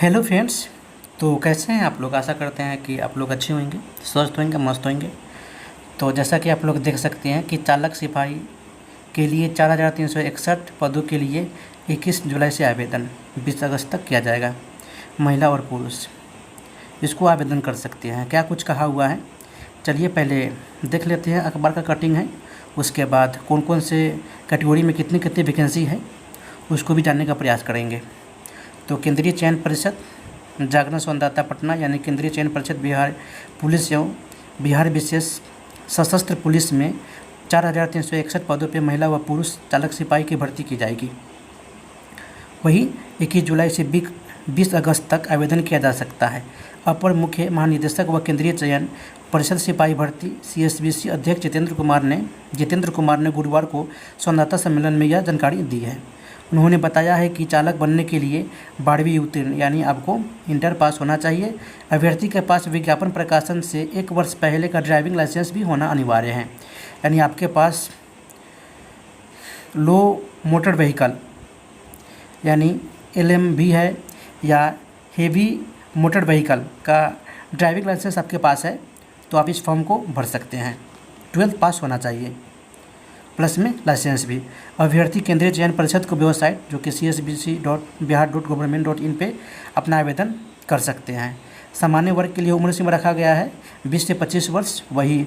Hello friends. तो कैसे हैं आप लोग। आशा करते हैं कि आप लोग अच्छे होंगे, स्वस्थ होंगे, मस्त होंगे। तो जैसा कि आप लोग देख सकते हैं कि चालक सिपाही के लिए 4,361 पदों के लिए 21 जुलाई से आवेदन 20 अगस्त तक किया जाएगा। महिला और पुरुष इसको आवेदन कर सकते हैं। क्या कुछ कहा हुआ है, चलिए पहले देख लेते हैं। अखबार का कटिंग है, उसके बाद कौन कौन से कैटेगरी में कितनी कितनी वैकेंसी है उसको भी जानने का प्रयास करेंगे। तो केंद्रीय चयन परिषद जागरण संवाददाता पटना यानी केंद्रीय चयन परिषद बिहार पुलिस एवं बिहार विशेष सशस्त्र पुलिस में 4,361 पदों पर महिला व पुरुष चालक सिपाही की भर्ती की जाएगी। वही 21 जुलाई से 20 अगस्त तक आवेदन किया जा सकता है। अपर मुख्य महानिदेशक व केंद्रीय चयन परिषद सिपाही भर्ती CSBC अध्यक्ष जितेंद्र कुमार ने गुरुवार को संवाददाता सम्मेलन में यह जानकारी दी है। उन्होंने बताया है कि चालक बनने के लिए 12वीं उत्तीर्ण यानी आपको इंटर पास होना चाहिए। अभ्यर्थी के पास विज्ञापन प्रकाशन से 1 वर्ष पहले का ड्राइविंग लाइसेंस भी होना अनिवार्य है। यानी आपके पास लो मोटर व्हीकल यानी LMV है या हेवी मोटर व्हीकल का ड्राइविंग लाइसेंस आपके पास है तो आप इस फॉर्म को भर सकते हैं। 12th पास होना चाहिए, प्लस में लाइसेंस भी। अभ्यर्थी केंद्रीय चयन परिषद को वेबसाइट जो कि csbc.bihar.gov.in पे अपना आवेदन कर सकते हैं। सामान्य वर्ग के लिए उम्र सीमा रखा गया है 20 से 25 वर्ष। वही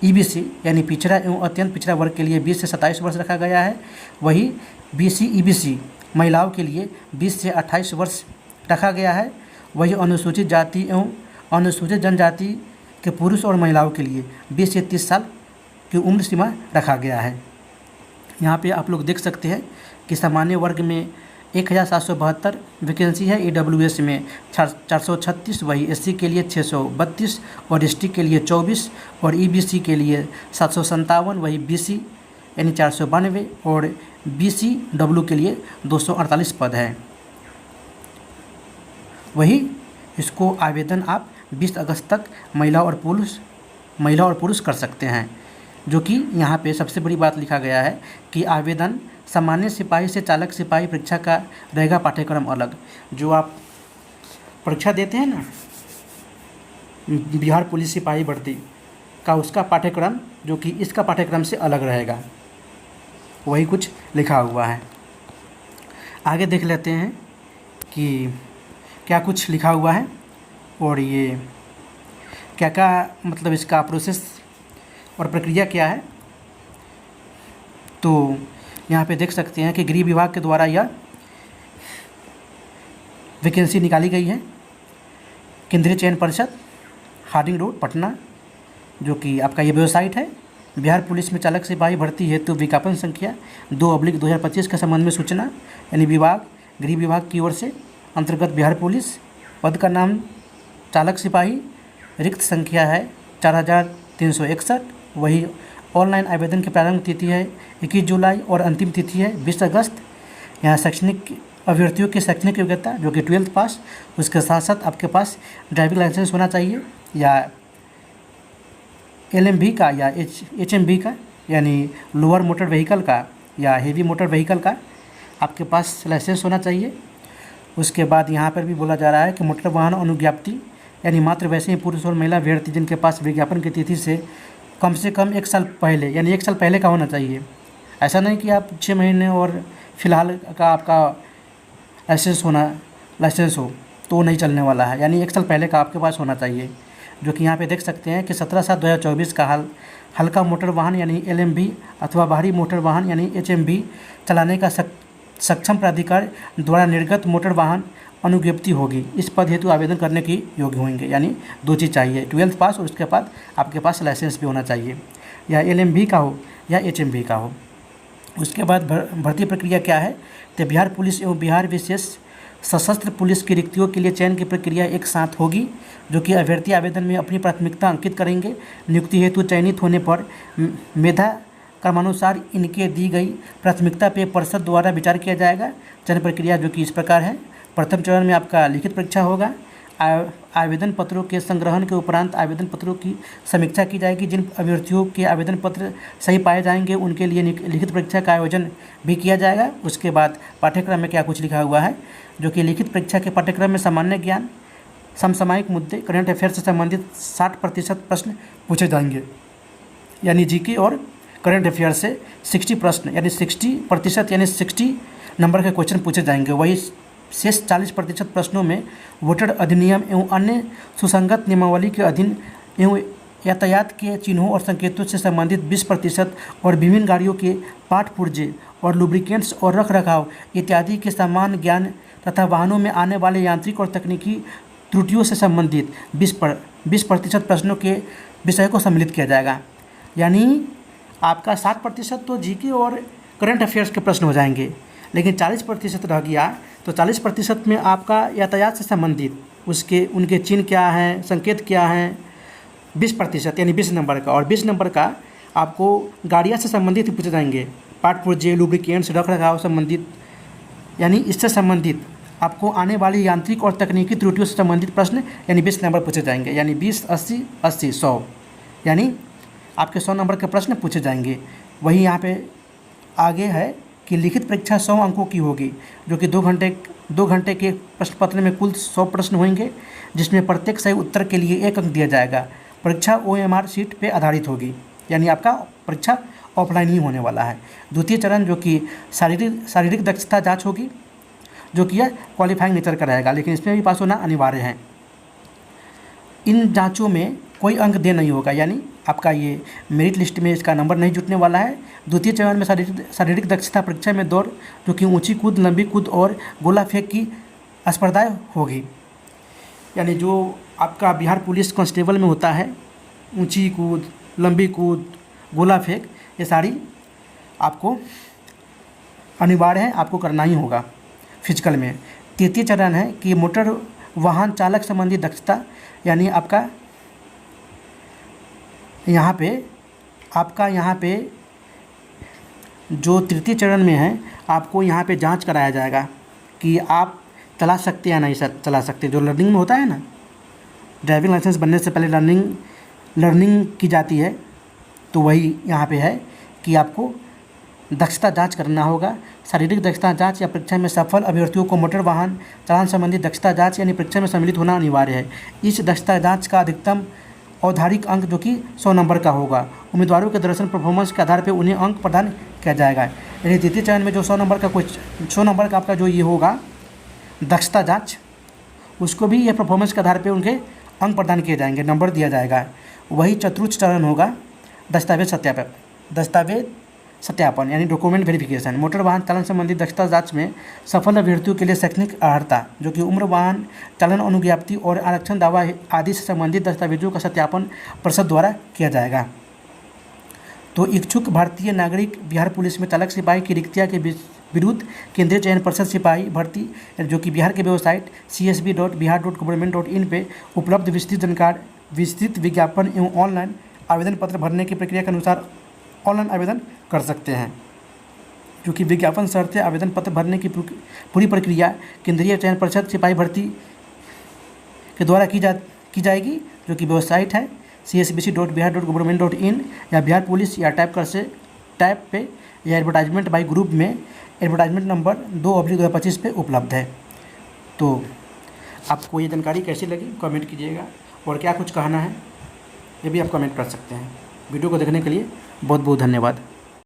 EBC यानी पिछड़ा एवं अत्यंत पिछड़ा वर्ग के लिए 20 से 27 वर्ष रखा गया है। वही BC-EBC महिलाओं के लिए 20 से 28 वर्ष रखा गया है। वही अनुसूचित जाति एवं अनुसूचित जनजाति के पुरुष और महिलाओं के लिए 20 से 30 साल की उम्र सीमा रखा गया है। यहाँ पे आप लोग देख सकते हैं कि सामान्य वर्ग में 1,772 वैकेंसी है, AWS में 436, वही SC के लिए 632 और ST के लिए 24 और EBC के लिए 757, वही BC यानी 492 और BCW के लिए 248 पद है। वही इसको आवेदन आप 20 अगस्त तक महिला और पुरुष कर सकते हैं। जो कि यहाँ पे सबसे बड़ी बात लिखा गया है कि आवेदन सामान्य सिपाही से चालक सिपाही परीक्षा का रहेगा पाठ्यक्रम अलग। जो आप परीक्षा देते हैं ना बिहार पुलिस सिपाही भर्ती का, उसका पाठ्यक्रम जो कि इसका पाठ्यक्रम से अलग रहेगा, वही कुछ लिखा हुआ है। आगे देख लेते हैं कि क्या कुछ लिखा हुआ है और ये क्या क्या मतलब इसका प्रोसेस और प्रक्रिया क्या है। तो यहाँ पे देख सकते हैं कि गृह विभाग के द्वारा यह वैकेंसी निकाली गई है। केंद्रीय चयन परिषद हार्डिंग रोड पटना, जो कि आपका ये वेबसाइट है। बिहार पुलिस में चालक सिपाही भर्ती हेतु विज्ञापन संख्या 2/2025 के संबंध में सूचना यानी गृह विभाग की ओर से अंतर्गत बिहार पुलिस। पद का नाम चालक सिपाही। रिक्त संख्या है 4,361। वही ऑनलाइन आवेदन की प्रारंभ तिथि है 21 जुलाई और अंतिम तिथि है 20 अगस्त। यहाँ शैक्षणिक अभ्यर्थियों की शैक्षणिक योग्यता जो कि 12th पास, उसके साथ साथ आपके पास ड्राइविंग लाइसेंस होना चाहिए या LMV का या HMV का यानी लोअर मोटर व्हीकल का या हेवी मोटर व्हीकल का आपके पास लाइसेंस होना चाहिए। उसके बाद यहाँ पर भी बोला जा रहा है कि मोटर वाहन अनुज्ञप्ति यानी मात्र वैसे ही पुरुष और महिला अभ्यर्थी जिनके पास विज्ञापन की तिथि से कम 1 साल पहले यानी 1 साल पहले का होना चाहिए। ऐसा नहीं कि आप 6 महीने और फिलहाल का आपका लाइसेंस हो तो नहीं चलने वाला है। यानी 1 साल पहले का आपके पास होना चाहिए। जो कि यहाँ पे देख सकते हैं कि 17/7/2024 का हल्का मोटर वाहन यानी LMV अथवा भारी मोटर वाहन यानी HMV चलाने का सक्षम प्राधिकार द्वारा निर्गत मोटर वाहन अनुज्ञप्ति होगी। इस पद हेतु आवेदन करने की योग्य होंगे। यानी 2 चीज़ चाहिए, 12th पास और उसके बाद आपके पास लाइसेंस भी होना चाहिए, या LMV का हो या HMV का हो। उसके बाद भर्ती प्रक्रिया क्या है, तो बिहार पुलिस एवं बिहार विशेष सशस्त्र पुलिस की रिक्तियों के लिए चयन की प्रक्रिया एक साथ होगी। जो कि अभ्यर्थी आवेदन में अपनी प्राथमिकता अंकित करेंगे। नियुक्ति हेतु चयनित होने पर मेधा क्रमानुसार इनके दी गई प्राथमिकता पे परिषद द्वारा विचार किया जाएगा। चयन प्रक्रिया जो कि इस प्रकार है। प्रथम चरण में आपका लिखित परीक्षा होगा। आवेदन पत्रों के संग्रहण के उपरांत आवेदन पत्रों की समीक्षा की जाएगी। जिन अभ्यर्थियों के आवेदन पत्र सही पाए जाएंगे उनके लिए लिखित परीक्षा का आयोजन भी किया जाएगा। उसके बाद पाठ्यक्रम में क्या कुछ लिखा हुआ है, जो कि लिखित परीक्षा के पाठ्यक्रम में सामान्य ज्ञान, समसामयिक मुद्दे, करंट अफेयर से संबंधित 60% प्रश्न पूछे जाएंगे। यानी जीके और करंट अफेयर से 60 प्रश्न यानी 60% यानी 60 नंबर के क्वेश्चन पूछे जाएंगे। वही शेष 40% प्रश्नों में वोटर अधिनियम एवं अन्य सुसंगत नियमावली के अधीन एवं यातायात के चिन्हों और संकेतों से संबंधित 20% और विभिन्न गाड़ियों के पार्ट पुर्जे और लुब्रिकेंट्स और रखरखाव इत्यादि के सामान्य ज्ञान तथा वाहनों में आने वाले यांत्रिक और तकनीकी त्रुटियों से संबंधित 20% प्रश्नों के विषय को सम्मिलित किया जाएगा। यानी आपका 60% तो जीके और करंट अफेयर्स के प्रश्न हो जाएंगे, लेकिन 40% रह गया। तो 40% में आपका यातायात से संबंधित उनके चिन्ह क्या हैं, संकेत क्या हैं, 20% यानी 20 नंबर का, और 20 नंबर का आपको गाड़ियाँ से संबंधित पूछे जाएंगे, पार्ट पुर्जे, लुब्रिकेंट्स, रखरखाव संबंधित, यानी इससे संबंधित आपको आने वाली यांत्रिक और तकनीकी त्रुटियों से संबंधित प्रश्न यानी 20 नंबर पूछे जाएंगे। यानी 20, 80, 80, 100 यानी आपके 100 नंबर के प्रश्न पूछे जाएंगे। वही यहाँ पे आगे है कि लिखित परीक्षा 100 अंकों की होगी, जो कि 2 घंटे के प्रश्न पत्र में कुल 100 प्रश्न होंगे, जिसमें प्रत्येक सही उत्तर के लिए 1 अंक दिया जाएगा। परीक्षा OMR शीट पे आधारित होगी, यानी आपका परीक्षा ऑफलाइन ही होने वाला है। द्वितीय चरण जो कि शारीरिक दक्षता जाँच होगी, जो कि यह क्वालिफाइंग नेचर का रहेगा, लेकिन इसमें भी पास होना अनिवार्य है। इन जाँचों में कोई अंक दे नहीं होगा, यानी आपका ये मेरिट लिस्ट में इसका नंबर नहीं जुटने वाला है। द्वितीय चरण में शारीरिक दक्षता परीक्षा में दौड़, जो कि ऊंची कूद, लंबी कूद और गोला फेंक की स्पर्धाएं होगी। यानी जो आपका बिहार पुलिस कांस्टेबल में होता है, ऊंची कूद, लंबी कूद, गोला फेंक, ये सारी आपको अनिवार्य है, आपको करना ही होगा फिजिकल में। तृतीय चरण है कि मोटर वाहन चालक संबंधी दक्षता, यानी आपका यहाँ पे जो तृतीय चरण में है, आपको यहाँ पे जांच कराया जाएगा कि आप चला सकते या नहीं चला सकते। जो लर्निंग में होता है ना, ड्राइविंग लाइसेंस बनने से पहले लर्निंग की जाती है, तो वही यहाँ पे है कि आपको दक्षता जांच करना होगा। शारीरिक दक्षता जांच या परीक्षा में सफल अभ्यर्थियों को मोटर वाहन चालन संबंधी दक्षता जांच यानी परीक्षा में सम्मिलित होना अनिवार्य है। इस दक्षता जांच का अधिकतम औपचारिक अंक जो कि 100 नंबर का होगा। उम्मीदवारों के दर्शन परफॉर्मेंस के आधार पर उन्हें अंक प्रदान किया जाएगा। यानी तृतीय चरण में जो 100 नंबर का आपका जो ये होगा दक्षता जाँच, उसको भी ये परफॉर्मेंस के आधार पर उनके अंक प्रदान किए जाएंगे, नंबर दिया जाएगा। वही चतुर्थ चरण होगा दस्तावेज सत्यापन यानी डॉक्यूमेंट वेरिफिकेशन। मोटर वाहन चालन संबंधी दक्षता जांच में सफल अभ्यर्थियों के लिए शैक्षणिक अर्हता, जो कि उम्र, वाहन चालन अनुज्ञप्ति और आरक्षण दावा आदि से संबंधित दस्तावेजों का सत्यापन परिषद द्वारा किया जाएगा। तो इच्छुक भारतीय नागरिक बिहार पुलिस में चालक सिपाही की रिक्तियाँ के विरुद्ध केंद्रीय चयन परिषद सिपाही भर्ती, जो कि बिहार के वेबसाइट csb.bihar.government.in पे उपलब्ध विस्तृत विज्ञापन एवं ऑनलाइन आवेदन पत्र भरने की प्रक्रिया के अनुसार ऑनलाइन आवेदन कर सकते हैं। जो कि विज्ञापन शर्तें आवेदन पत्र भरने की पूरी प्रक्रिया केंद्रीय चयन परिषद सिपाही भर्ती के द्वारा की जाएगी, जो कि वेबसाइट है csbc.bihar.government.in या बिहार पुलिस या टैब पे या एडवर्टाइजमेंट बाई ग्रुप में एडवर्टाइजमेंट नंबर 2/2025 पे उपलब्ध है। तो आपको ये जानकारी कैसी लगी कमेंट कीजिएगा, और क्या कुछ कहना है ये भी आप कमेंट कर सकते हैं। वीडियो को देखने के लिए बहुत बहुत धन्यवाद।